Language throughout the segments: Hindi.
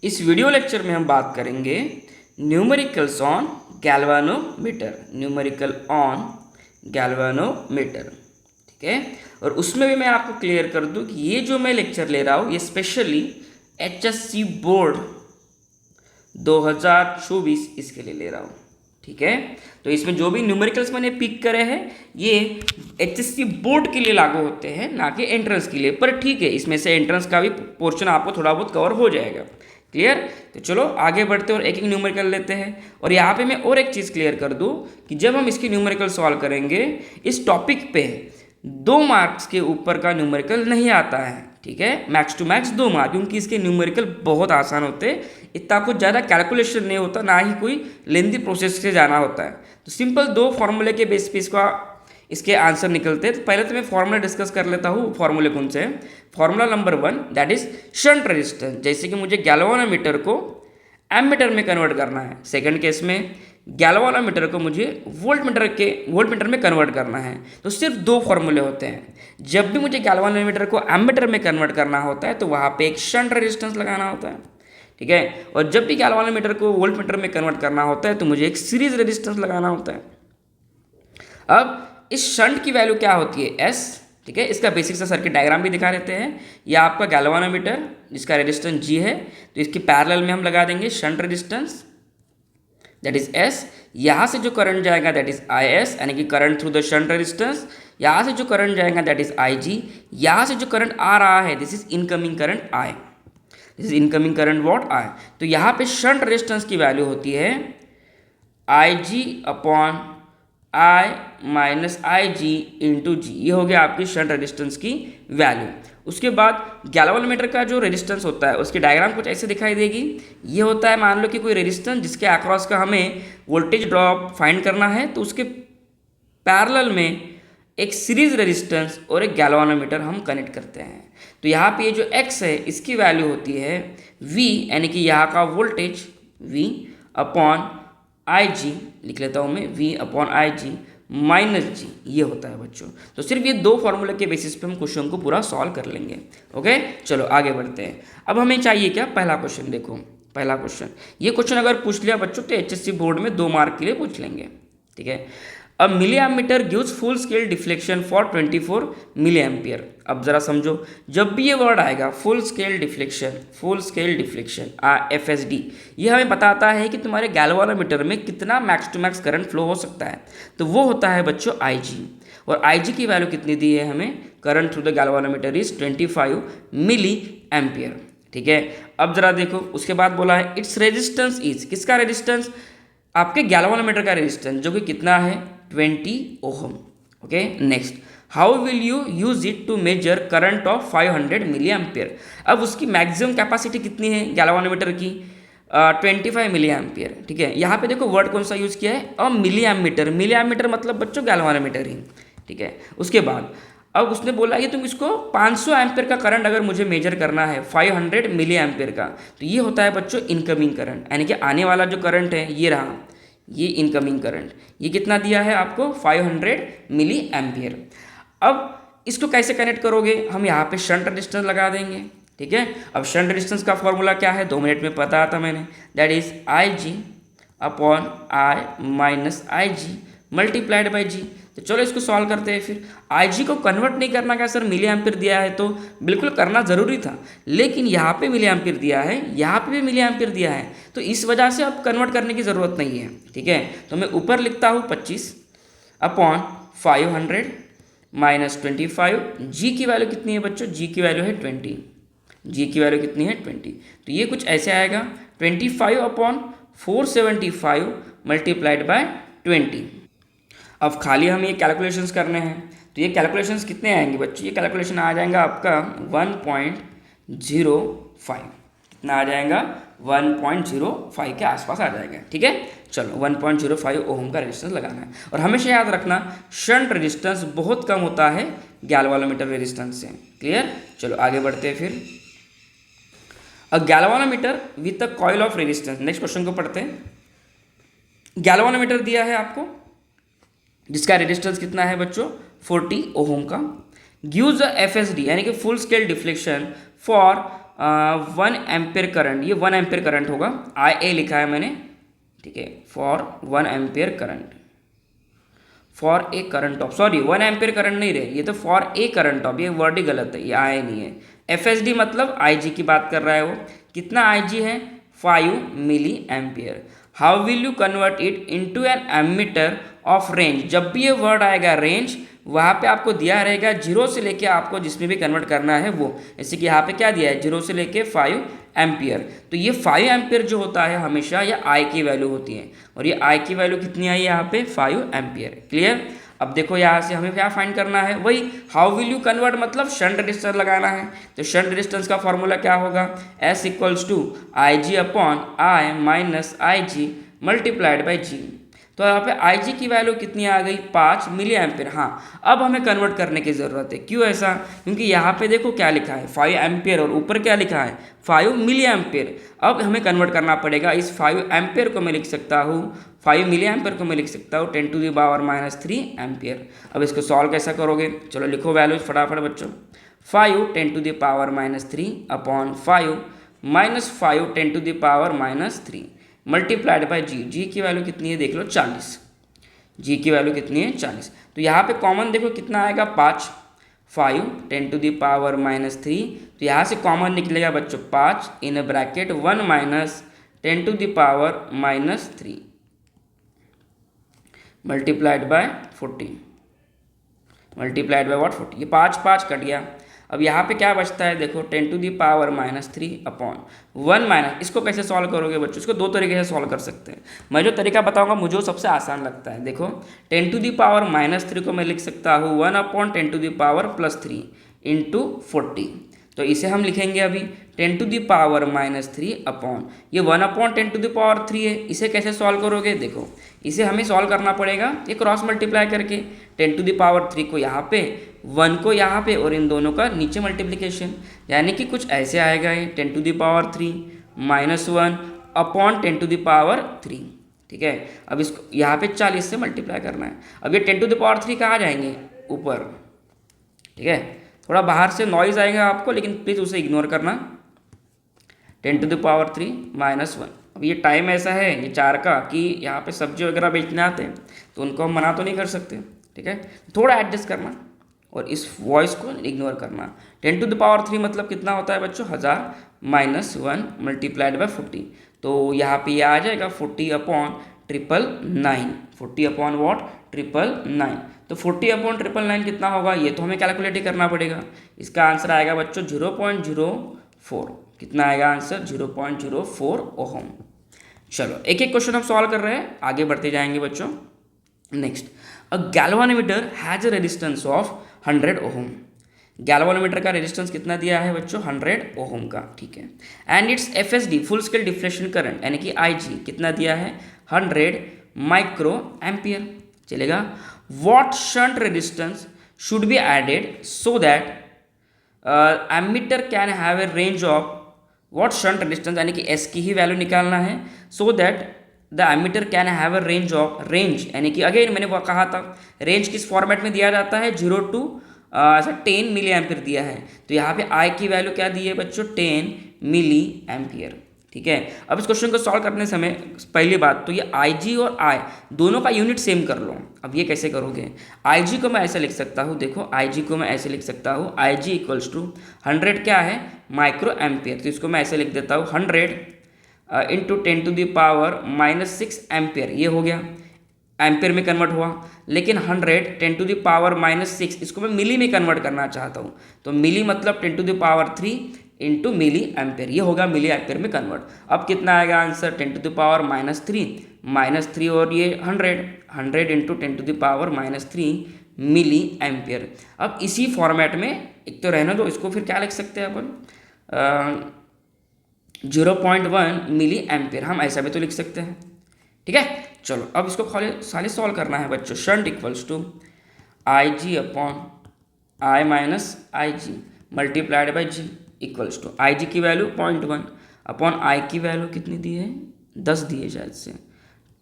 इस वीडियो लेक्चर में हम बात करेंगे numericals on galvanometer, numerical on galvanometer. ठीक है, और उसमें भी मैं आपको क्लियर कर दूं कि ये जो मैं लेक्चर ले रहा हूँ ये स्पेशली HSC बोर्ड 2024 इसके लिए ले रहा हूँ। ठीक है, तो इसमें जो भी न्यूमेरिकल्स मैंने पिक करे हैं ये HSC बोर्ड के लिए लागू होते हैं, ना कि एंट्रेंस के लिए। पर ठीक है, इसमें से एंट्रेंस का भी पोर्शन आपको थोड़ा बहुत कवर हो जाएगा। क्लियर? तो चलो आगे बढ़ते और एक एक न्यूमेरिकल लेते हैं। और यहाँ पे मैं और एक चीज़ क्लियर कर दूँ कि जब हम इसकी न्यूमेरिकल सॉल्व करेंगे इस टॉपिक पे 2 मार्क्स के ऊपर का न्यूमेरिकल नहीं आता है। ठीक है, मैक्स टू मैक्स 2 मार्क, क्योंकि इसके न्यूमेरिकल बहुत आसान होते हैं, इतना कुछ ज़्यादा कैलकुलेशन नहीं होता, ना ही कोई लेंथी प्रोसेस से जाना होता है। तो सिंपल 2 फॉर्मूले के बेस पे इसके आंसर निकलते हैं। तो पहले तो मैं फॉर्मूला डिस्कस कर लेता हूँ। फॉर्मूले कौन से हैं? Formula number 1 that is shunt resistance. जैसे कि मुझे गैल्वानोमीटर को एमीटर में कन्वर्ट करना है, सेकंड केस में गैल्वानोमीटर को मुझे वोल्टमीटर में कन्वर्ट करना है। तो सिर्फ 2 फॉर्मूले होते हैं। जब भी मुझे गैल्वानोमीटर को एमीटर में कन्वर्ट करना होता है तो वहाँ पे एक शंट रेजिस्टेंस लगाना होता है। ठीक है, और जब भी गैल्वानोमीटर को वोल्टमीटर में कन्वर्ट करना होता है तो मुझे एक सीरीज रेजिस्टेंस लगाना होता है। अब इस शंट की वैल्यू क्या होती है? S। ठीक है, इसका बेसिक सा सर्किट डायग्राम भी दिखा देते हैं। यह आपका गैल्वानोमीटर जिसका रेजिस्टेंस G है, तो इसके पैरेलल में हम लगा देंगे shunt resistance that is S। यहाँ से जो करंट जाएगा दैट इज IS, यानी कि current through the shunt resistance. यहाँ से जो करंट जाएगा दैट इज IG। यहाँ से जो करंट आ रहा है this is incoming current I। This is incoming current what I। तो यहाँ पे शंट रेजिस्टेंस की वैल्यू होती है IG upon I minus IG into G। ये हो गया आपकी शंट रेजिस्टेंस की वैल्यू। उसके बाद गैल्वानोमीटर का जो रेजिस्टेंस होता है उसकी डायग्राम कुछ ऐसे दिखाई देगी। ये होता है, मान लो कि कोई रेजिस्टेंस जिसके अक्रॉस का हमें वोल्टेज ड्रॉप फाइंड करना है, तो उसके पैरेलल में एक सीरीज रेजिस्टेंस और एक गैल्वानोमीटर हम कनेक्ट करते हैं। तो यहाँ पे ये जो X है इसकी वैल्यू होती है V, यानी कि यहाँ का वोल्टेज V अपॉन IG, लिख लेता हूँ मैं V upon IG minus G, ये होता है बच्चों। तो सिर्फ ये 2 फॉर्मूले के बेसिस पे हम क्वेश्चन को पूरा सॉल्व कर लेंगे। ओके, चलो आगे बढ़ते हैं। अब हमें चाहिए क्या? पहला क्वेश्चन देखो। पहला क्वेश्चन, ये क्वेश्चन अगर पूछ लिया बच्चों तो HSC बोर्ड में 2 मार्क के लिए पूछ लेंगे। ठीक है, अब milli ammeter gives full scale deflection for 24 milli ampere. अब जरा समझो, जब भी ये वर्ड आएगा फुल स्केल डिफ्लेक्शन FSD, ये हमें बताता है कि तुम्हारे गैल्वानोमीटर में कितना max to max current flow हो सकता है। तो वो होता है बच्चों IG, और IG की वैल्यू कितनी दी है हमें? Current through the galvanometer is 25 milli ampere. ठीक है, अब जरा देखो, उसके बाद बोला है इट्स रेजिस्टेंस इज, किसका रेजिस्टेंस? आपके गैल्वानोमीटर का रेजिस्टेंस, जो कि कितना है? 20 ohm. Okay, next, how will you use it to measure current of 500 milli ampere? अब उसकी मैक्सिमम कैपेसिटी कितनी है गैल्वानोमीटर की? 25 मिली एम्पियर। ठीक है, यहाँ पे देखो वर्ड कौन सा यूज़ किया है? मिली एमीटर। मिली एमीटर मतलब बच्चों गैल्वानोमीटर ही। ठीक है, उसके बाद अब उसने बोला कि तुम इसको 500 एम्पियर का करंट अगर मुझे मेजर करना है 500 मिली एम्पियर का, तो ये होता है बच्चों इनकमिंग करंट, यानी कि आने वाला जो करंट है ये रहा, ये इनकमिंग करंट। ये कितना दिया है आपको? 500 मिली एम्पियर। अब इसको कैसे कनेक्ट करोगे? हम यहाँ पे शंट रेजिस्टेंस लगा देंगे। ठीक है, अब शंट रेजिस्टेंस का फॉर्मूला क्या है? 2 मिनट में पता था मैंने, that is IG upon I minus IG multiplied by G। तो चलो इसको सॉल्व करते हैं। फिर IG को कन्वर्ट नहीं करना क्या सर? मिली एम्पियर दिया है तो बिल्कुल करना ज़रूरी था, लेकिन यहाँ पे मिली एम्पियर दिया है, यहाँ पे भी मिली एम्पियर दिया है, तो इस वजह से अब कन्वर्ट करने की ज़रूरत नहीं है। ठीक है, तो मैं ऊपर लिखता हूँ 25 अपॉन 500 माइनस 25। G की वैल्यू कितनी है बच्चों? G की वैल्यू है 20। G की वैल्यू कितनी है? 20। तो ये कुछ ऐसे आएगा 25 अपॉन 475 मल्टीप्लाइड बाय 20। अब खाली हमें ये कैलकुलेशंस करने हैं, तो ये कैलकुलेशंस कितने आएंगे बच्चों? ये कैलकुलेशन आ जाएगा आपका 1.05। कितना आ जाएगा? 1.05 के आसपास आ जाएगा। ठीक है, चलो 1.05 ओम का रेजिस्टेंस लगाना है। और हमेशा याद रखना शंट रेजिस्टेंस बहुत कम होता है गैल्वानोमीटर रेजिस्टेंस से। क्लियर? चलो आगे बढ़ते हैं फिर। A galvanometer with a coil of resistance. Next question को पढ़ते हैं। गैल्वानोमीटर दिया है आपको जिसका रेजिस्टेंस कितना है बच्चों? 40 ओम का। गिव्स अ FSD, यानी कि full scale deflection for 1 ampere current, ये 1 एम्पेयर करंट होगा, आई ए लिखा है मैंने, ठीक है, for 1 ampere current, for a current of, sorry 1 ampere current नहीं रहे, ये तो फॉर ए करंट ऑफ, ये वर्ड ही गलत है, ये आई नहीं है। एफ एस डी मतलब आई जी की बात कर रहा है वो, कितना आई जी है 5 milli ampere. How will you convert it into an ammeter of range, जब भी ये वर्ड आएगा रेंज, वहाँ पे आपको दिया रहेगा 0 से लेके आपको जिसमें भी कन्वर्ट करना है वो, जैसे कि यहाँ पे क्या दिया है 0 से लेके 5 एम्पियर, तो ये 5 एम्पियर जो होता है हमेशा ये आई की वैल्यू होती है, और ये आई की वैल्यू कितनी आई यहाँ पे 5 एम्पियर। क्लियर। अब देखो यहाँ से हमें क्या फाइंड करना है, वही हाउ विल यू कन्वर्ट मतलब शंट रेजिस्टेंस लगाना है, तो शंट रेजिस्टेंस का फॉर्मूला क्या होगा, S equals to I G upon I minus I G multiplied by G. तो यहाँ पे आई जी की वैल्यू कितनी आ गई 5 मिली एम्पियर। हाँ, अब हमें कन्वर्ट करने की ज़रूरत है, क्यों ऐसा, क्योंकि यहाँ पे देखो क्या लिखा है 5 एम्पियर और ऊपर क्या लिखा है 5 मिली एम्पियर। अब हमें कन्वर्ट करना पड़ेगा, इस 5 एम्पियर को मैं लिख सकता हूँ, 5 मिली एम्पियर को मैं लिख सकता हूँ 10 टू द पावर -3 एम्पियर। अब इसको सॉल्व कैसा करोगे, चलो लिखो वैल्यूज फटाफट बच्चों, 5 10 to the power -3 upon 5 -5 10 to the power -3 multiplied by G. G की वैल्यू कितनी है देख लो 40, जी की वैल्यू कितनी है 40। तो यहाँ पे कॉमन देखो कितना आएगा 5, 5 10 टू द पावर -3, तो यहाँ से कॉमन निकलेगा बच्चों 5 in bracket 1 minus 10 to the power -3 multiplied by 40, multiplied by what 40, ये 5 5 कट गया। अब यहाँ पे क्या बचता है देखो 10 to the power -3 upon 1 minus, इसको कैसे सॉल्व करोगे बच्चों, इसको दो तरीके से सॉल्व कर सकते हैं। मैं जो तरीका बताऊंगा मुझे वो सबसे आसान लगता है। देखो 10 टू दी पावर -3 को मैं लिख सकता हूँ 1 upon 10 to the power +3 into 40, तो इसे हम लिखेंगे अभी 10 टू दी पावर -3 अपॉन, ये 1 अपॉन 10 टू दी पावर 3 है, इसे कैसे सॉल्व करोगे देखो, इसे हमें सॉल्व करना पड़ेगा ये क्रॉस मल्टीप्लाई करके, 10 टू दी पावर 3 को यहाँ पे, 1 को यहाँ पे, और इन दोनों का नीचे मल्टीप्लिकेशन, यानी कि कुछ ऐसे आएगा ये 10 to the power 3 -1 upon 10 to the power 3, ठीक है। अब इसको यहाँ पे 40 से मल्टीप्लाई करना है। अब ये 10 टू द पावर 3 कहाँ जाएंगे ऊपर, ठीक है, थोड़ा बाहर से नॉइज आएगा आपको, लेकिन प्लीज़ उसे इग्नोर करना। 10 टू द पावर 3 -1। अब ये टाइम ऐसा है ये 4 का कि यहाँ पे सब्जी वगैरह बेचने आते हैं, तो उनको हम मना तो नहीं कर सकते, ठीक है, थोड़ा एडजस्ट करना और इस वॉइस को इग्नोर करना। 10 टू द पावर 3 मतलब कितना होता है बच्चों 1000 -1 मल्टीप्लाइड बाय 40, तो यहाँ पे ये आ जाएगा 40 अपॉन 999, 40 अपॉन वॉट 999, तो 40 अपॉन 999 कितना होगा, ये तो हमें कैलकुलेट ही करना पड़ेगा। इसका आंसर आएगा बच्चों 0.04, कितना आएगा आंसर 0.04 ओहम। चलो एक एक क्वेश्चन हम सॉल्व कर रहे हैं, आगे बढ़ते जाएंगे बच्चों। Next, a galvanometer has a resistance of 100 ohm. Galvanometer का रेजिस्टेंस कितना दिया है बच्चों 100 ओहम का, ठीक है। And it's FSD full scale deflection current यानी कि IG कितना दिया है 100 माइक्रो एम्पियर, चलेगा। What shunt resistance should be added so that ammeter can have a range of, what shunt resistance यानी कि S की ही वैल्यू निकालना है, so that the ammeter can have a range of, range यानी कि अगेन मैंने वो कहा था रेंज किस फॉर्मेट में दिया जाता है 0 to ऐसा 10 मिली एम्पियर दिया है, तो यहाँ पे I की वैल्यू क्या दी है बच्चों 10 मिली एम्पियर, ठीक है। अब इस क्वेश्चन को सॉल्व करने समय पहली बात तो ये IG और I दोनों का यूनिट सेम कर लो। अब ये कैसे करोगे, IG को मैं ऐसे लिख सकता हूँ, देखो IG को मैं ऐसे लिख सकता हूँ, IG इक्वल्स टू 100 क्या है माइक्रो एम्पियर, तो इसको मैं ऐसे लिख देता हूँ 100 into 10 to the power -6 ampere, ये हो गया एम्पियर में कन्वर्ट हुआ। लेकिन 100 10 टू द पावर -6 इसको मैं मिली में कन्वर्ट करना चाहता हूँ, तो मिली मतलब 10 to the power 3 into milli ampere, ये होगा मिली एम्पियर में कन्वर्ट। अब कितना आएगा आंसर 10 टू द पावर -3 और ये 100 into 10 to the power -3 milli ampere. अब इसी फॉर्मेट में एक तो रहने दो, इसको फिर क्या लिख सकते हैं अपन 0.1 मिली एम्पियर, हम ऐसा भी तो लिख सकते हैं, ठीक है। चलो अब इसको खाली सॉल्व करना है बच्चों। Shunt equals to IG upon I minus IG multiplied by G equals to IG की वैल्यू 0.1 अपॉन I की वैल्यू कितनी दी है 10 दी है शायद से,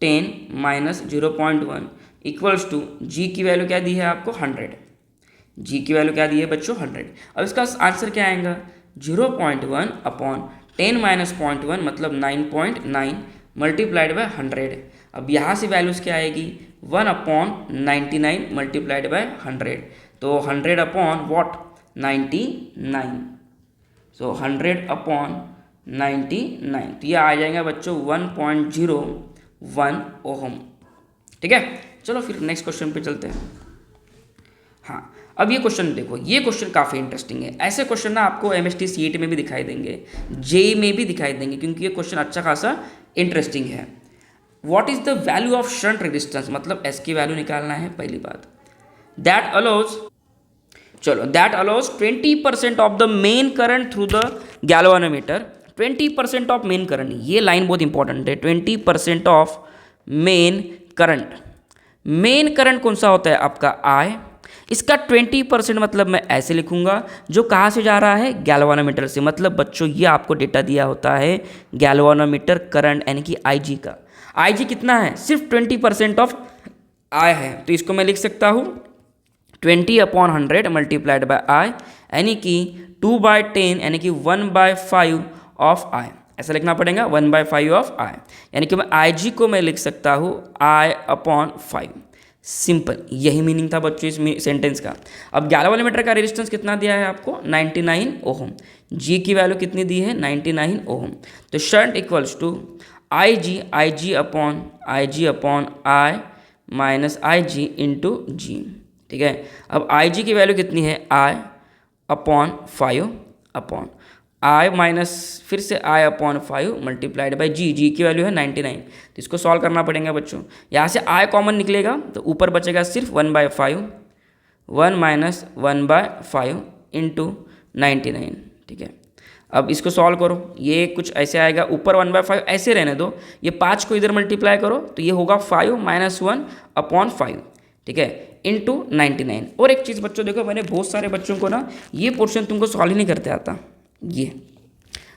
10 माइनस 0.1 इक्वल्स टू G की वैल्यू क्या दी है आपको 100, G की वैल्यू क्या दी है बच्चों 100। अब इसका आंसर क्या आएगा 0.1 अपॉन 10 माइनस 0.1 मतलब 9.9 मल्टीप्लाइड बाय 100। अब यहाँ से वैल्यूज़ क्या आएगी 1 अपॉन 99 मल्टीप्लाइड बाय 100, तो 100 अपॉन वॉट 99, सो 100 अपॉन 99, तो ये आ जाएगा बच्चों 1.01 ओहम। ठीक है, चलो फिर नेक्स्ट क्वेश्चन पे चलते हैं। हाँ, अब ये क्वेश्चन देखो, ये क्वेश्चन काफ़ी इंटरेस्टिंग है। ऐसे क्वेश्चन ना आपको एमएसटी सीईटी में भी दिखाई देंगे, जेई में भी दिखाई देंगे, क्योंकि ये क्वेश्चन अच्छा खासा इंटरेस्टिंग है। What is the value of shunt resistance, मतलब एस की वैल्यू निकालना है पहली बात। दैट अलाउज, चलो that allows 20% of the main current through the galvanometer. 20% of main current, ये लाइन बहुत इंपॉर्टेंट है। 20% of main current, main current कौन सा होता है आपका आई, इसका 20% मतलब मैं ऐसे लिखूंगा, जो कहाँ से जा रहा है गैल्वानोमीटर से। मतलब बच्चों ये आपको डेटा दिया होता है गैल्वानोमीटर करंट यानी कि आईजी का। आईजी कितना है, सिर्फ 20% ऑफ आई है, तो इसको मैं लिख सकता हूँ 20/100 मल्टीप्लाइड बाय आई, यानी कि 2/10 यानी कि 1/5 ऑफ आई, ऐसा लिखना पड़ेगा 1/5 ऑफ आई, यानी कि मैं आई जी को मैं लिख सकता हूँ I/5। सिंपल, यही मीनिंग था बच्चों इस सेंटेंस का। अब गैल्वानोमीटर का रेजिस्टेंस कितना दिया है आपको 99 ओहम, जी की वैल्यू कितनी दी है 99 ओहम, तो shunt equals to I G upon I minus I G into G. ठीक है, अब आई जी की वैल्यू कितनी है I/5 अपॉन आई माइनस फिर से I/5 मल्टीप्लाइड बाई जी की वैल्यू है 99, तो इसको सॉल्व करना पड़ेगा बच्चों। यहाँ से I कॉमन निकलेगा तो ऊपर बचेगा सिर्फ 1/5, 1 माइनस 1/5 इंटू 99। ठीक है, अब इसको सॉल्व करो, ये कुछ ऐसे आएगा, ऊपर 1/5 ऐसे रहने दो, ये 5 को इधर मल्टीप्लाई करो तो ये होगा 5 माइनस 1/5। ठीक है, इंटू 99। और एक चीज़ बच्चों देखो, मैंने बहुत सारे बच्चों को ना ये पोर्शन तुमको सॉल्व ही नहीं करते आता, ये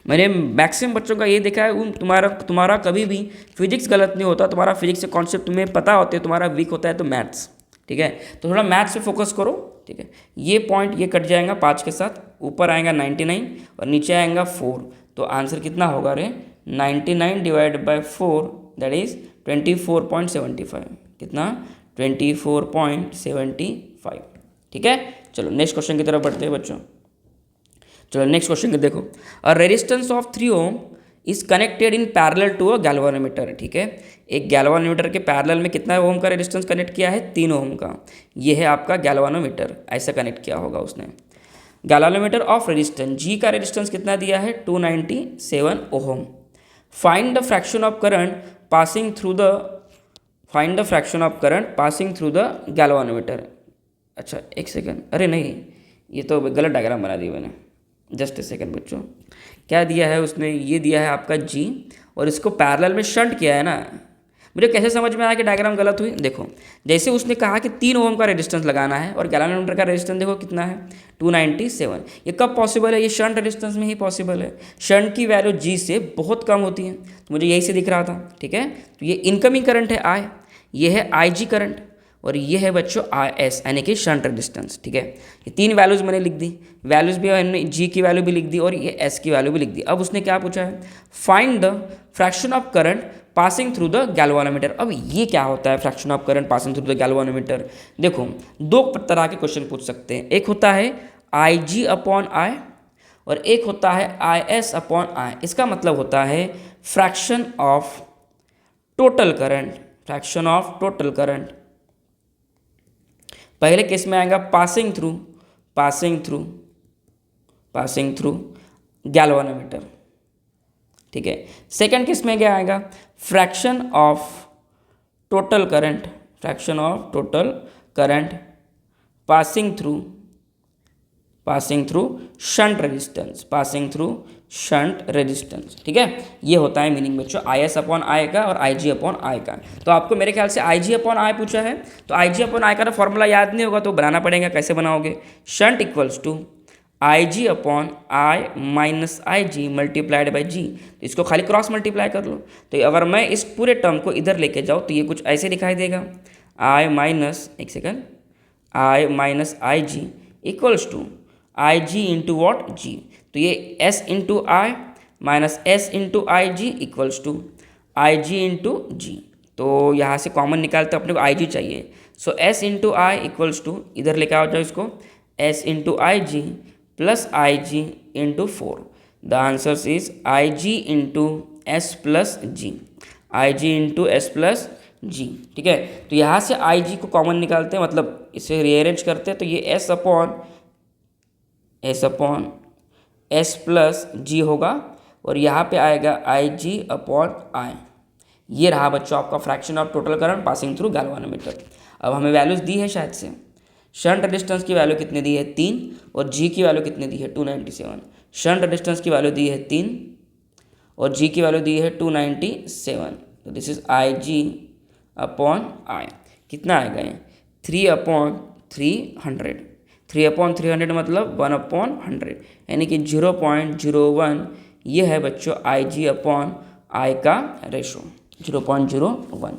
मैंने मैक्सिमम बच्चों का ये देखा है, तुम्हारा कभी भी फिजिक्स गलत नहीं होता, तुम्हारा फिजिक्स के कॉन्सेप्ट तुम्हें पता होते हैं, तुम्हारा वीक होता है तो मैथ्स। ठीक है, तो थोड़ा मैथ्स पे फोकस करो। ठीक है, ये पॉइंट ये कट जाएगा 5 के साथ, ऊपर आएगा 99 और नीचे आएगा 4, तो आंसर कितना होगा रे 99 डिवाइड बाई 4 दैट इज 24.75, कितना 24.75। ठीक है, चलो नेक्स्ट क्वेश्चन की तरफ बढ़ते हैं बच्चों। चलो नेक्स्ट क्वेश्चन को देखो, a resistance of 3 ohm is connected in parallel to a galvanometer. ठीक है, एक गैल्वानोमीटर के पैरेलल में कितना ओम का रेजिस्टेंस कनेक्ट किया है 3 ओम का, ये है आपका गैल्वानोमीटर, ऐसा कनेक्ट किया होगा उसने। गैल्वानोमीटर ऑफ रेजिस्टेंस, जी का रेजिस्टेंस कितना दिया है 297 ohm. Find the fraction of current passing through the, find the fraction of current passing through the galvanometer. अच्छा एक सेकेंड, अरे नहीं ये तो गलत डायग्राम बना दी मैंने, जस्ट ए सेकेंड बच्चों। क्या दिया है उसने, ये दिया है आपका जी और इसको पैरेलल में शंट किया है ना। मुझे कैसे समझ में आया कि डायग्राम गलत हुई, देखो जैसे उसने कहा कि 3 ओम का रेजिस्टेंस लगाना है और गैल्वानोमीटर का रेजिस्टेंस देखो कितना है 297। ये कब पॉसिबल है, ये शंट रेजिस्टेंस में ही पॉसिबल है। शंट की वैल्यू जी से बहुत कम होती है, तो मुझे यही से दिख रहा था। ठीक है, तो ये इनकमिंग करंट है आई, ये है आई जी करंट और ये है बच्चों आई एस यानी कि शंट रेजिस्टेंस। ठीक है, ये 3 वैल्यूज़ मैंने लिख दी, वैल्यूज़ भी हमने जी की वैल्यू भी लिख दी और ये एस की वैल्यू भी लिख दी। अब उसने क्या पूछा है, find the fraction of current passing through the galvanometer. अब ये क्या होता है fraction of current passing through the galvanometer, देखो 2 तरह के क्वेश्चन पूछ सकते हैं, एक होता है आई जी अपॉन आई और एक होता है आई एस अपॉन आई। इसका मतलब होता है fraction of total current, fraction of total current. पहले केस में आएगा पासिंग थ्रू गैल्वानोमीटर। ठीक है, सेकंड केस में क्या आएगा, fraction of total current, fraction of total current passing through shunt resistance, passing through shunt resistance. ठीक है, ये होता है मीनिंग बच्चों आई एस अपॉन आई का और आई जी अपॉन आई का। तो आपको मेरे ख्याल से आई जी अपॉन आई पूछा है, तो आई जी अपॉन आई का फॉर्मूला याद नहीं होगा तो बनाना पड़ेगा। कैसे बनाओगे, shunt equals to I G upon I minus I G multiplied by G, तो इसको खाली क्रॉस मल्टीप्लाई कर लो। तो अगर मैं इस पूरे टर्म को इधर लेके जाऊँ तो ये कुछ ऐसे दिखाई देगा, आई माइनस एक second I minus I G equals to I G into what G. तो ये S into I minus S into I G equals to I G into G. तो यहाँ से कॉमन निकालते अपने को आई जी चाहिए। So S into I equals to, इधर लेके आओ जाओ इसको, S into I G plus I G into 4। The answers is I G into S plus G, I G into S plus G. ठीक है, तो यहाँ से आई जी को कॉमन निकालते हैं, मतलब इसे रीअरेंज करते हैं, तो ये एस अपॉन एस प्लस जी होगा और यहाँ पे आएगा आई जी अपॉन आई। ये रहा बच्चों आपका fraction of total current passing through galvanometer. अब हमें वैल्यूज दी है शायद से, शंट रेजिस्टेंस की वैल्यू कितनी दी है 3 और जी की वैल्यू कितनी दी है 297। शंट रेजिस्टेंस की वैल्यू दी है 3 और जी की वैल्यू दी है 297। तो this is I G upon I. कितना आएगा ये 3/300। 3/300 मतलब 1/100, यानी कि 0.01। ये है बच्चों आई जी अपॉन आई का रेशो 0.01।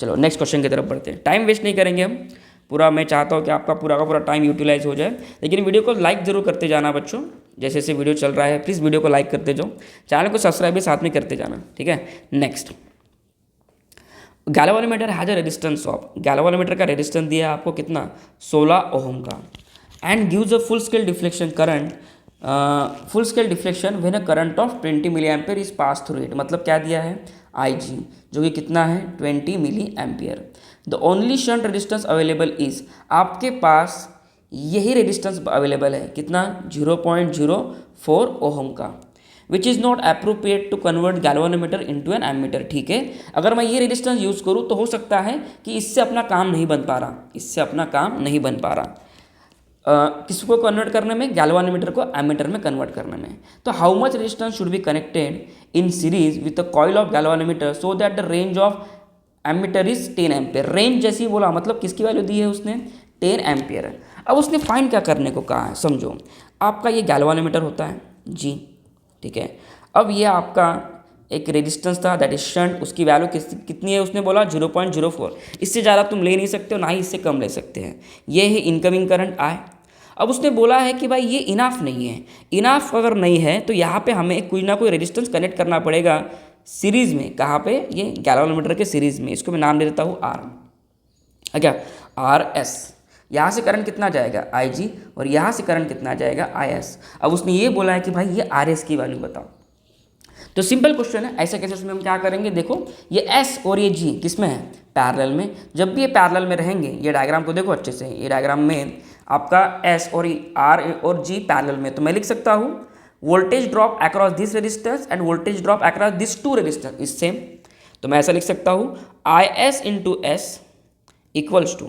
चलो नेक्स्ट क्वेश्चन की तरफ बढ़ते हैं। टाइम वेस्ट नहीं करेंगे हम पूरा, मैं चाहता हूँ कि आपका पूरा का पूरा टाइम यूटिलाइज हो जाए, लेकिन वीडियो को लाइक जरूर करते जाना बच्चों। जैसे जैसे वीडियो चल रहा है प्लीज़ वीडियो को लाइक करते जाओ, चैनल को सब्सक्राइब भी साथ में करते जाना। ठीक है, next galvanometer has a resistance of, galvanometer का रेजिस्टेंस दिया है आपको कितना 16 ओम का, and gives a full scale deflection current, full scale deflection when a current of 20 milli ampere is pass through it. मतलब क्या दिया है आई जी, जो कि कितना है 20 milli ampere. The only shunt resistance available is, आपके पास यही रेजिस्टेंस अवेलेबल है कितना 0.04 ओहम का, which is not appropriate to convert galvanometer into an ammeter. ठीक है, अगर मैं ये रेजिस्टेंस यूज़ करूँ तो हो सकता है कि इससे अपना काम नहीं बन पा रहा, इससे अपना काम नहीं बन पा रहा किसको कन्वर्ट करने में, गैल्वानोमीटर को एमीटर में कन्वर्ट करने में। तो how much resistance should be connected in series with the coil of galvanometer so that the range of ammeter is 10 ampere. Range जैसी बोला, मतलब किसकी वैल्यू दी है उसने 10 एम्पियर। अब उसने फाइंड क्या करने को कहा है, समझो आपका ये गैल्वानोमीटर होता है जी, ठीक है। अब ये आपका एक रेजिस्टेंस था दैट इज शंट, उसकी वैल्यू कितनी है उसने बोला 0.04। इससे ज़्यादा तुम ले नहीं सकते हो, ना ही इससे कम ले सकते हैं। ये है इनकमिंग करंट आई। अब उसने बोला है कि भाई ये इनाफ नहीं है, इनाफ अगर नहीं है तो यहाँ पे हमें कोई ना कोई रेजिस्टेंस कनेक्ट करना पड़ेगा सीरीज़ में। कहाँ पे, ये गैल्वानोमीटर के सीरीज़ में। इसको मैं नाम दे देता हूँ आर, क्या आर एस। यहाँ से करंट कितना जाएगा आई जी और यहाँ से करंट कितना जाएगा आई एस। अब उसने ये बोला है कि भाई ये आर एस की वैल्यू बताओ। तो सिंपल क्वेश्चन है, ऐसे केसेस में हम क्या करेंगे, देखो ये एस और ये जी किस में है, पैरेलल में। जब भी ये पैरेलल में रहेंगे, ये डायग्राम को देखो अच्छे से, ये डायग्राम में आपका एस और आर और जी पैरेलल में, तो मैं लिख सकता हूँ voltage drop across this resistance and voltage drop across this two resistance is same. तो मैं ऐसा लिख सकता हूँ I S into S equals to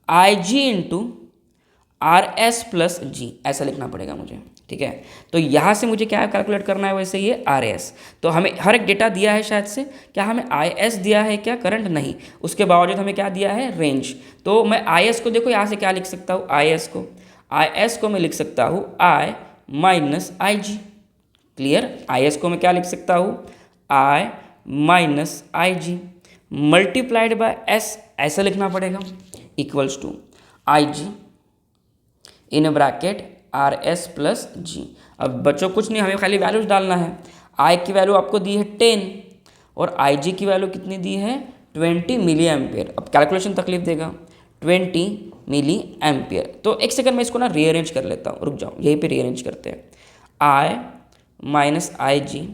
I G into R S plus G, ऐसा लिखना पड़ेगा मुझे। ठीक है, तो यहाँ से मुझे क्या कैलकुलेट करना है, वैसे ये आर एस। तो हमें हर एक डेटा दिया है शायद से, क्या हमें आई एस दिया है क्या, करंट नहीं, उसके बावजूद हमें क्या दिया है रेंज। तो मैं आई एस को देखो यहाँ से क्या लिख सकता हूँ, आई एस को मैं लिख सकता हूँ I minus I G. Clear, I S को मैं क्या लिख सकता हूँ I minus I G multiplied by S, ऐसा लिखना पड़ेगा, equals to I G in bracket R S plus G. अब बच्चों कुछ नहीं, हमें खाली वैल्यूज डालना है। आई की वैल्यू आपको दी है 10 और आई जी की वैल्यू कितनी दी है 20 मिली एम्पियर। अब कैलकुलेशन तकलीफ देगा, 20 मिली एम्पियर। तो एक सेकंड में इसको ना रीअरेंज कर लेता हूँ, रुक जाओ, यहीं पे रीअरेंज करते हैं। I minus I G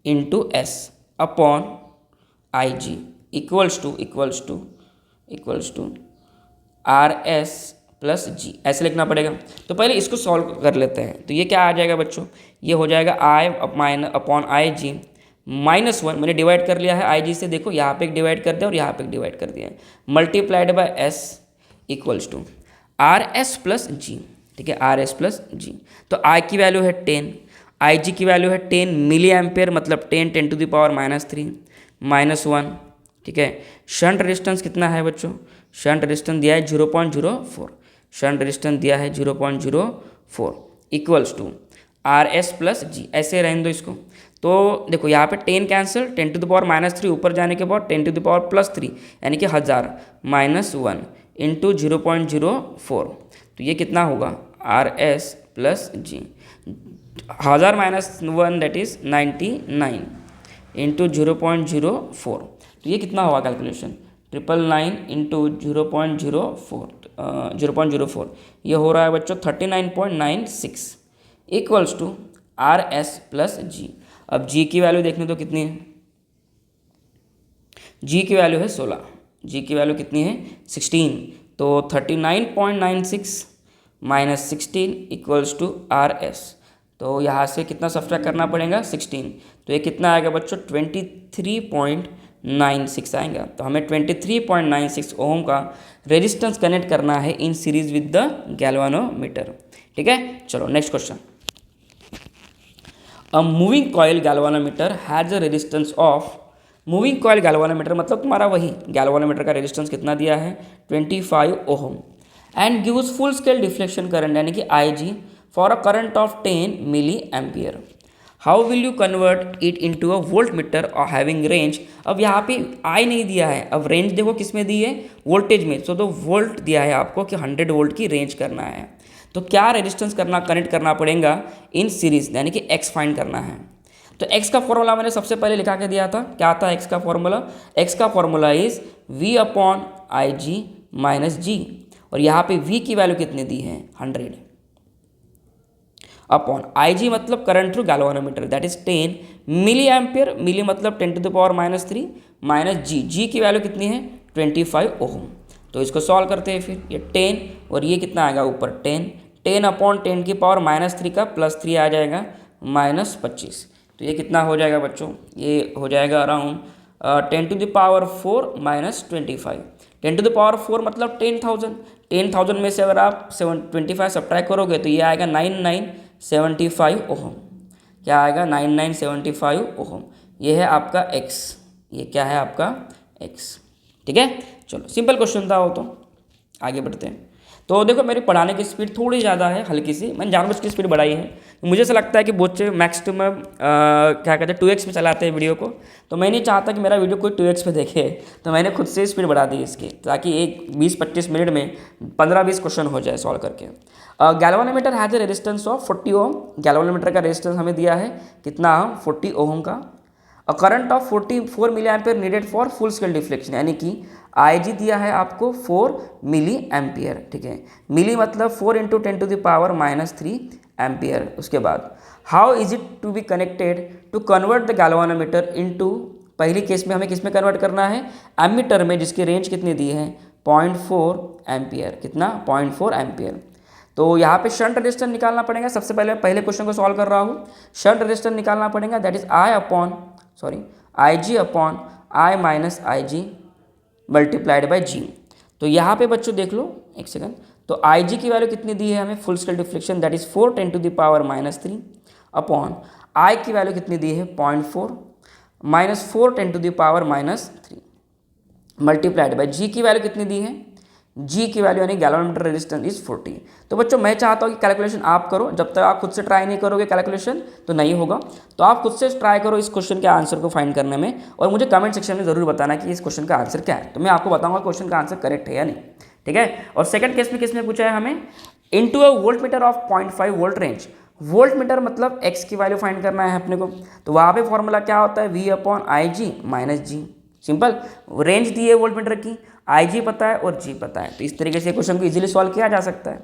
into S upon I G equals to R S plus G, ऐसे लिखना पड़ेगा। तो पहले इसको सॉल्व कर लेते हैं। तो ये क्या आ जाएगा बच्चों, ये हो जाएगा आई अपॉन आई जी -1, मैंने डिवाइड कर लिया है आई जी से, देखो यहाँ पे एक डिवाइड कर दिया और यहाँ पे एक डिवाइड कर दिया, multiplied by S equals to R S plus G. ठीक है, आर एस प्लस जी। तो आई की वैल्यू है 10, आई जी की वैल्यू है 10 मिली एम्पेयर, मतलब 10 10 टू द पावर -3 -1। ठीक है, शंट रेजिस्टेंस कितना है बच्चों, शंट रेजिस्टेंस दिया है 0.04, शंट रेजिस्टेंस दिया है 0.04 equals to R S plus G. ऐसे रहने दो इसको। तो देखो यहाँ पे 10 कैंसिल, 10 टू द पावर -3 ऊपर जाने के बाद 10 टू द पावर +3 यानी कि 1000 -1 इंटू 0.04। तो ये कितना होगा R S plus G. 1000 minus 1 that is 99 into 0.04, तो ये कितना होगा कैलकुलेशन, 999 इंटू 0.04, ये हो रहा है बच्चों 39.96 equals to R S plus G. अब जी की वैल्यू देखने तो कितनी है, जी की वैल्यू है 16, जी की वैल्यू कितनी है 16, तो 39.96 minus 16 equals to R S, तो यहाँ से कितना सब्ट्रैक्ट करना पड़ेगा 16, तो ये कितना आएगा बच्चों 23.96 आएगा। तो हमें 23.96 ओम का रेजिस्टेंस कनेक्ट करना है इन सीरीज विद द गैल्वानोमीटर। ठीक है, चलो next question. A moving coil galvanometer has a resistance of, moving coil galvanometer मतलब तुम्हारा वही गैल्वानोमीटर का रेजिस्टेंस कितना दिया है 25 ohm, and gives full scale deflection current यानी कि IG for a current of 10 milli ampere. How will you convert it into a volt meter और हैविंग रेंज। अब यहाँ पे आई नहीं दिया है, अब रेंज देखो किस में दी है, वोल्टेज में, तो वोल्ट दिया है आपको कि 100 वोल्ट की रेंज करना है, तो क्या रेजिस्टेंस करना कनेक्ट करना पड़ेगा इन सीरीज यानी कि एक्स फाइंड करना है। तो एक्स का फॉर्मूला मैंने सबसे पहले लिखा के दिया था, क्या था एक्स का फॉर्मूला, एक्स का formula is V upon IG minus G, और यहाँ पे V की वैल्यू कितनी दी है 100 अपॉन IG मतलब current through galvanometer that is 10 milli ampere, milli मतलब 10⁻³ माइनस जी की वैल्यू कितनी है 25 ओहम। तो इसको सॉल्व करते हैं फिर, ये 10 और ये कितना आएगा ऊपर 10 अपॉन 10⁻³ का +3 आ जाएगा -25, तो ये कितना हो जाएगा बच्चों, ये हो जाएगा अराउंड 10⁴ माइनस 25, 10⁴ मतलब 10,000 में से अगर आप 25 सब्ट्रैक्ट करोगे तो ये आएगा 9975 ओहम, क्या आएगा 9975 ओहम, ये है आपका x, ये क्या है आपका x। ठीक है, चलो सिंपल क्वेश्चन था वो, तो आगे बढ़ते हैं। तो देखो मेरी पढ़ाने की स्पीड थोड़ी ज़्यादा है, हल्की सी, मैंने जानबूझ की स्पीड बढ़ाई है, मुझे ऐसा लगता है कि बच्चे मैक्सिमम क्या कहते हैं 2x में चलाते हैं वीडियो को, तो मैं नहीं चाहता कि मेरा वीडियो कोई 2x पे देखे, तो मैंने खुद से स्पीड बढ़ा दी इसकी, ताकि एक 20-25 मिनट में 15-20 क्वेश्चन हो जाए सॉल्व करके। Galvanometer has a resistance of 40 ohm, galvanometer का रेजिस्टेंस हमें दिया है कितना 40 ओम का। A current of 44 milli ampere needed for full scale deflection, यानी कि IG दिया है आपको 4 मिली एम्पियर। ठीक है, मिली मतलब 4 × 10⁻³ एम्पियर। उसके बाद how is it to be connected to convert the galvanometer into, पहली केस में हमें किस में कन्वर्ट करना है एमीटर में, जिसकी रेंज कितनी दी है 0.4 एम्पियर, कितना 0.4 एम्पियर। तो यहाँ पे शंट रेजिस्टेंस निकालना पड़ेगा, सबसे पहले क्वेश्चन को सॉल्व कर रहा हूँ, शंट रेजिस्टेंस निकालना पड़ेगा that is IG upon I minus IG multiplied by G. तो यहाँ पे बच्चों देख लो एक सेकंड, तो IG की वैल्यू कितनी दी है हमें full scale deflection that is 4 × 10⁻³ upon I की वैल्यू कितनी दी है 0.4 माइनस 4 × 10⁻³ मल्टीप्लाइड बाई जी की वैल्यू कितनी दी है, जी की वैल्यू यानी गैल्वानोमीटर रेजिस्टेंस इज 40। तो बच्चों मैं चाहता हूँ कि कैलकुलेशन आप करो, जब तक आप खुद से ट्राई नहीं करोगे कैलकुलेशन तो नहीं होगा, तो आप खुद से ट्राई करो इस क्वेश्चन के आंसर को फाइंड करने में, और मुझे कमेंट सेक्शन में ज़रूर बताना कि इस क्वेश्चन का आंसर क्या है, तो मैं आपको बताऊंगा क्वेश्चन का आंसर करेक्ट है या नहीं। ठीक है, और सेकंड केस में किसने पूछा है हमें into a volt metre of 0.5 volt range, volt meter मतलब एक्स की वैल्यू फाइंड करना है अपने को, तो वहाँ पे फॉर्मूला क्या होता है V अपॉन IG माइनस जी, सिंपल, रेंज दी है वोल्ट मीटर की, IG पता है और G पता है, तो इस तरीके से क्वेश्चन को इजीली सॉल्व किया जा सकता है।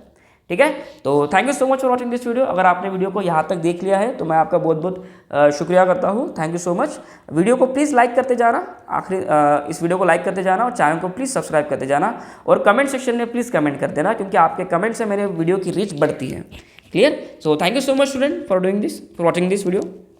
ठीक है, तो thank you so much for watching this video. अगर आपने वीडियो को यहाँ तक देख लिया है तो मैं आपका बहुत बहुत शुक्रिया करता हूँ, thank you so much. Video को प्लीज़ लाइक करते जाना, आखिरी इस वीडियो को लाइक करते जाना, और चैनल को प्लीज़ सब्सक्राइब करते जाना, और कमेंट सेक्शन में प्लीज़ कमेंट कर देना, क्योंकि आपके कमेंट से मेरे वीडियो की रीच बढ़ती है। Clear, so thank you so much student for doing this, for watching this video.